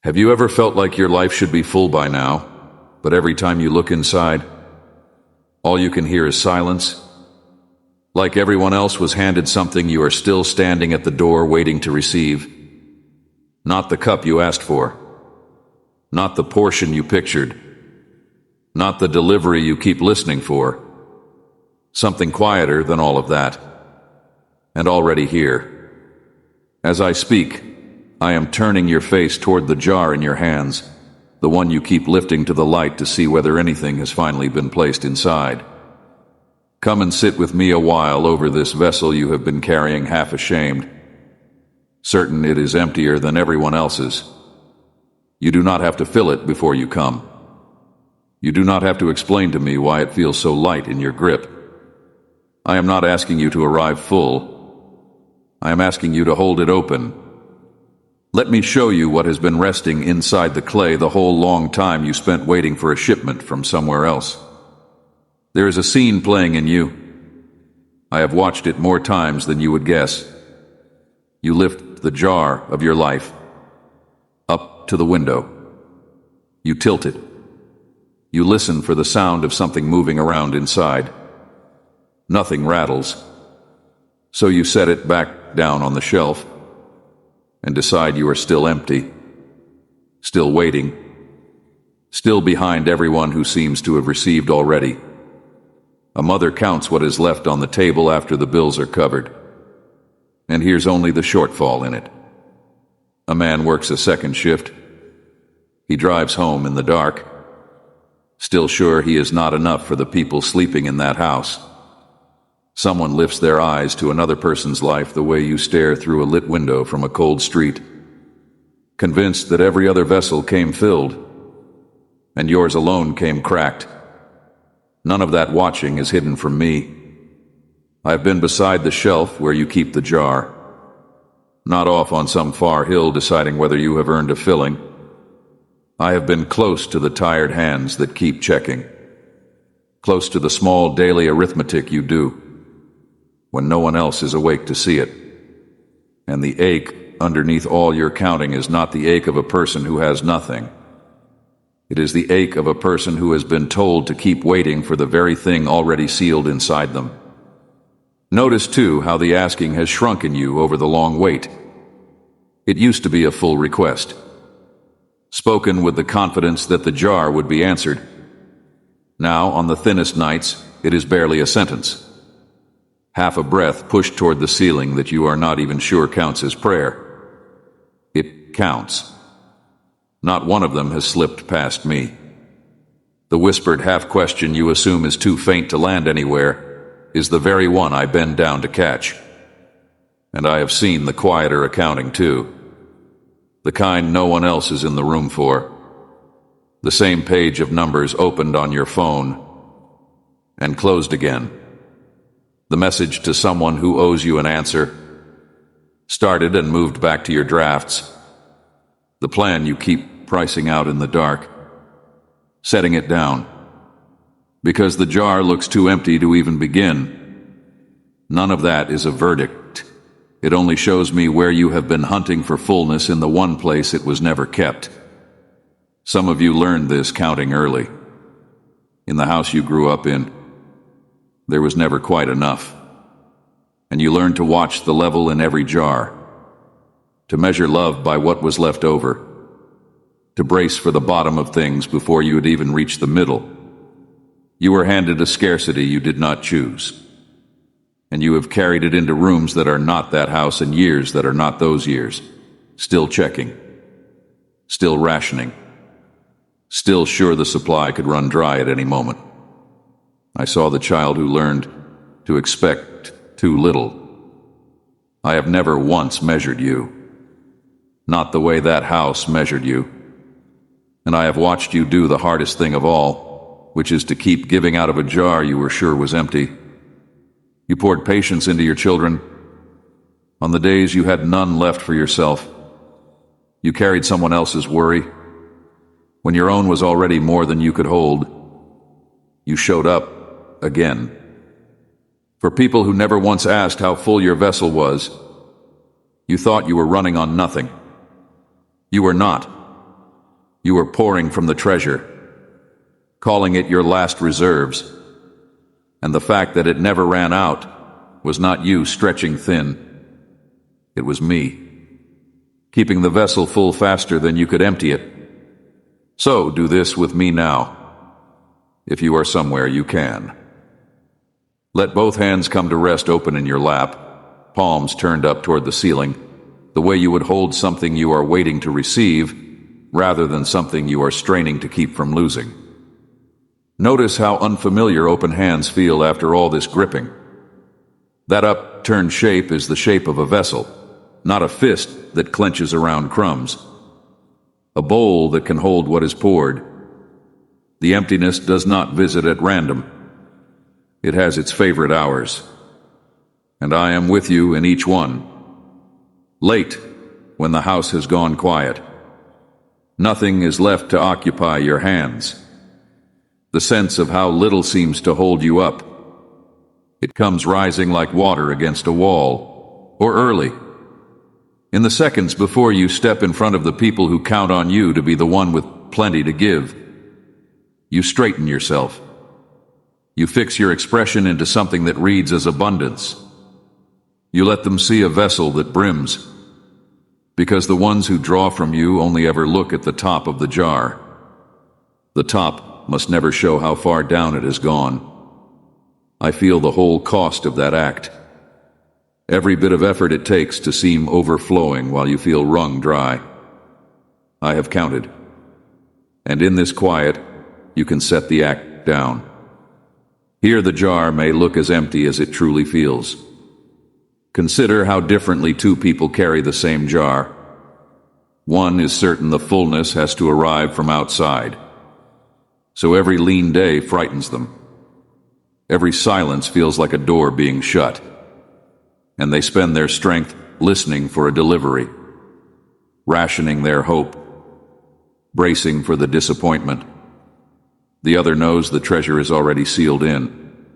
Have you ever felt like your life should be full by now, but every time you look inside, all you can hear is silence? Like everyone else was handed something, you are still standing at the door waiting to receive. Not the cup you asked for. Not the portion you pictured. Not the delivery you keep listening for. Something quieter than all of that. And already here. As I speak, I am turning your face toward the jar in your hands, the one you keep lifting to the light to see whether anything has finally been placed inside. Come and sit with me a while over this vessel you have been carrying half ashamed, certain it is emptier than everyone else's. You do not have to fill it before you come. You do not have to explain to me why it feels so light in your grip. I am not asking you to arrive full. I am asking you to hold it open. Let me show you what has been resting inside the clay the whole long time you spent waiting for a shipment from somewhere else. There is a scene playing in you. I have watched it more times than you would guess. You lift the jar of your life up to the window. You tilt it. You listen for the sound of something moving around inside. Nothing rattles. So you set it back down on the shelf and decide you are still empty, still waiting, still behind everyone who seems to have received already. A mother counts what is left on the table after the bills are covered, and here's only the shortfall in it. A man works a second shift. He drives home in the dark, still sure he is not enough for the people sleeping in that house. Someone lifts their eyes to another person's life the way you stare through a lit window from a cold street, convinced that every other vessel came filled, and yours alone came cracked. None of that watching is hidden from me. I have been beside the shelf where you keep the jar, not off on some far hill deciding whether you have earned a filling. I have been close to the tired hands that keep checking, close to the small daily arithmetic you do, when no one else is awake to see it. And the ache underneath all your counting is not the ache of a person who has nothing. It is the ache of a person who has been told to keep waiting for the very thing already sealed inside them. Notice, too, how the asking has shrunk in you over the long wait. It used to be a full request, spoken with the confidence that the jar would be answered. Now, on the thinnest nights, it is barely a sentence. Half a breath pushed toward the ceiling that you are not even sure counts as prayer. It counts. Not one of them has slipped past me. The whispered half-question you assume is too faint to land anywhere is the very one I bend down to catch. And I have seen the quieter accounting, too. The kind no one else is in the room for. The same page of numbers opened on your phone and closed again. The message to someone who owes you an answer, started and moved back to your drafts. The plan you keep pricing out in the dark, setting it down, because the jar looks too empty to even begin. None of that is a verdict. It only shows me where you have been hunting for fullness in the one place it was never kept. Some of you learned this counting early. In the house you grew up in, there was never quite enough. And you learned to watch the level in every jar, to measure love by what was left over, to brace for the bottom of things before you had even reached the middle. You were handed a scarcity you did not choose, and you have carried it into rooms that are not that house and years that are not those years, still checking, still rationing, still sure the supply could run dry at any moment. I saw the child who learned to expect too little. I have never once measured you, not the way that house measured you. And I have watched you do the hardest thing of all, which is to keep giving out of a jar you were sure was empty. You poured patience into your children. On the days you had none left for yourself, you carried someone else's worry. When your own was already more than you could hold, you showed up again. For people who never once asked how full your vessel was, you thought you were running on nothing. You were not. You were pouring from the treasure, calling it your last reserves. And the fact that it never ran out was not you stretching thin. It was me, keeping the vessel full faster than you could empty it. So do this with me now, if you are somewhere you can. Let both hands come to rest open in your lap, palms turned up toward the ceiling, the way you would hold something you are waiting to receive, rather than something you are straining to keep from losing. Notice how unfamiliar open hands feel after all this gripping. That upturned shape is the shape of a vessel, not a fist that clenches around crumbs. A bowl that can hold what is poured. The emptiness does not visit at random. It has its favorite hours. And I am with you in each one. Late, when the house has gone quiet. Nothing is left to occupy your hands. The sense of how little seems to hold you up. It comes rising like water against a wall, or early. In the seconds before you step in front of the people who count on you to be the one with plenty to give. You straighten yourself. You fix your expression into something that reads as abundance. You let them see a vessel that brims, because the ones who draw from you only ever look at the top of the jar. The top must never show how far down it has gone. I feel the whole cost of that act. Every bit of effort it takes to seem overflowing while you feel wrung dry. I have counted. And in this quiet, you can set the act down. Here the jar may look as empty as it truly feels. Consider how differently two people carry the same jar. One is certain the fullness has to arrive from outside. So every lean day frightens them. Every silence feels like a door being shut. And they spend their strength listening for a delivery, rationing their hope, bracing for the disappointment. The other knows the treasure is already sealed in.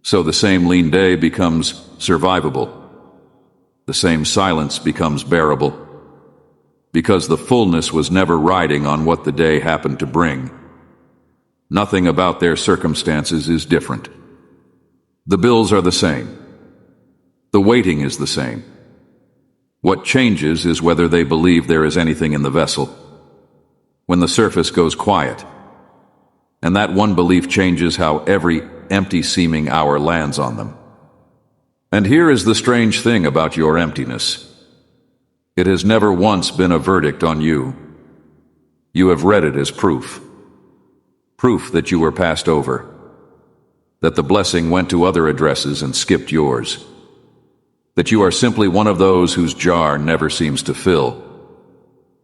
So the same lean day becomes survivable. The same silence becomes bearable. Because the fullness was never riding on what the day happened to bring. Nothing about their circumstances is different. The bills are the same. The waiting is the same. What changes is whether they believe there is anything in the vessel. When the surface goes quiet, and that one belief changes how every empty-seeming hour lands on them. And here is the strange thing about your emptiness. It has never once been a verdict on you. You have read it as proof. Proof that you were passed over. That the blessing went to other addresses and skipped yours. That you are simply one of those whose jar never seems to fill.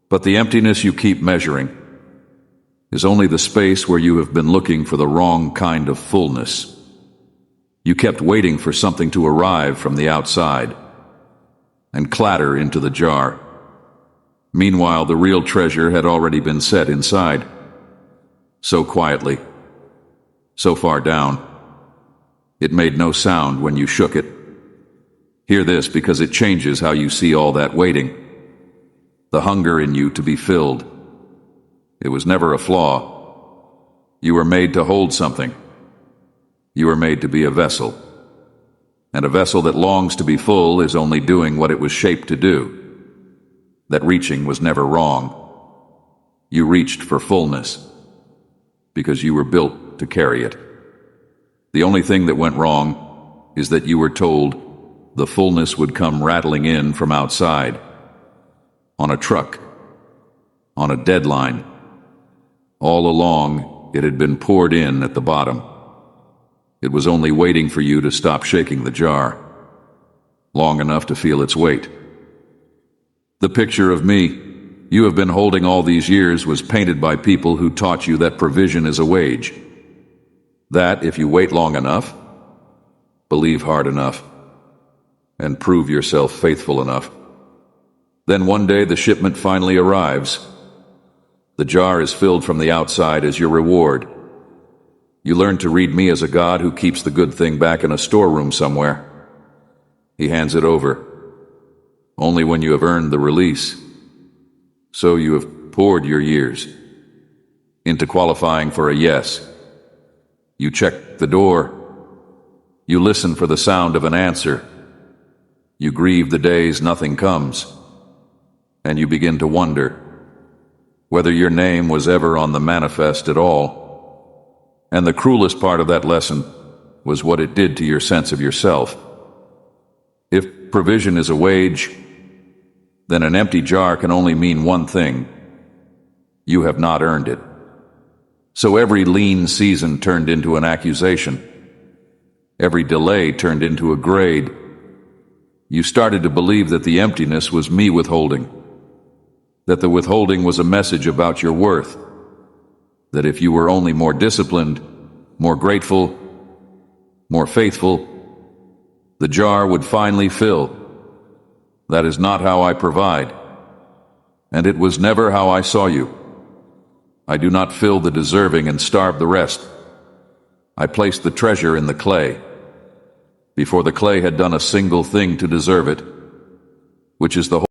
But the emptiness you keep measuring is only the space where you have been looking for the wrong kind of fullness. You kept waiting for something to arrive from the outside and clatter into the jar. Meanwhile, the real treasure had already been set inside. So quietly, so far down. It made no sound when you shook it. Hear this, because it changes how you see all that waiting. The hunger in you to be filled. It was never a flaw. You were made to hold something. You were made to be a vessel. And a vessel that longs to be full is only doing what it was shaped to do. That reaching was never wrong. You reached for fullness because you were built to carry it. The only thing that went wrong is that you were told the fullness would come rattling in from outside, on a truck, on a deadline. All along, it had been poured in at the bottom. It was only waiting for you to stop shaking the jar, long enough to feel its weight. The picture of me you have been holding all these years was painted by people who taught you that provision is a wage. That if you wait long enough, believe hard enough, and prove yourself faithful enough, then one day the shipment finally arrives. The jar is filled from the outside as your reward. You learn to read me as a God who keeps the good thing back in a storeroom somewhere. He hands it over, only when you have earned the release. So you have poured your years, into qualifying for a yes. You check the door. You listen for the sound of an answer. You grieve the days nothing comes. And you begin to wonder whether your name was ever on the manifest at all. And the cruelest part of that lesson was what it did to your sense of yourself. If provision is a wage, then an empty jar can only mean one thing: you have not earned it. So every lean season turned into an accusation. Every delay turned into a grade. You started to believe that the emptiness was me withholding, that the withholding was a message about your worth, that if you were only more disciplined, more grateful, more faithful, the jar would finally fill. That is not how I provide, and it was never how I saw you. I do not fill the deserving and starve the rest. I place the treasure in the clay, before the clay had done a single thing to deserve it, which is the whole